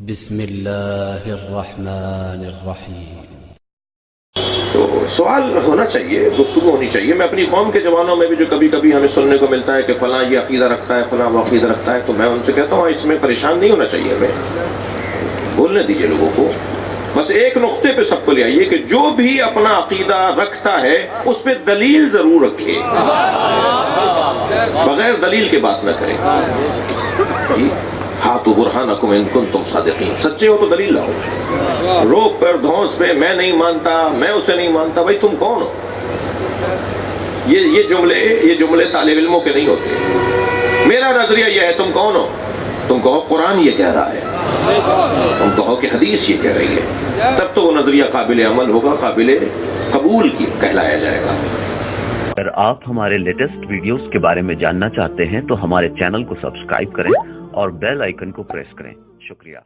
بسم اللہ الرحمن الرحیم۔ تو سوال ہونا چاہیے، گفتگو ہونی چاہیے۔ میں اپنی قوم کے جوانوں میں بھی جو کبھی کبھی ہمیں سننے کو ملتا ہے کہ فلاں یہ عقیدہ رکھتا ہے، فلاں وہ عقیدہ رکھتا ہے، تو میں ان سے کہتا ہوں اس میں پریشان نہیں ہونا چاہیے، ہمیں بولنے دیجیے لوگوں کو۔ بس ایک نقطے پہ سب کو لے آئیے کہ جو بھی اپنا عقیدہ رکھتا ہے اس پہ دلیل ضرور رکھے، بغیر دلیل کے بات نہ کرے۔ ہاتھو برہانکم ان کنتم صادقین، سچے ہو تو دلیل لاؤ۔ روک پر دھونس پہ میں نہیں مانتا، میں اسے نہیں مانتا، بھائی تم کون ہو؟ یہ جملے طالب علموں کے نہیں ہوتے۔ میرا نظریہ یہ ہے، تم کون ہو؟ تم کہو قرآن یہ کہہ رہا ہے، تم کہو کہ حدیث یہ کہہ رہی ہے، تب تو وہ نظریہ قابل عمل ہوگا، قابل قبول کی کہلایا جائے گا۔ اگر آپ ہمارے لیٹسٹ ویڈیوز کے بارے میں جاننا چاہتے ہیں تو ہمارے چینل کو سبسکرائب کریں اور بیل آئیکن کو پریس کریں۔ شکریہ۔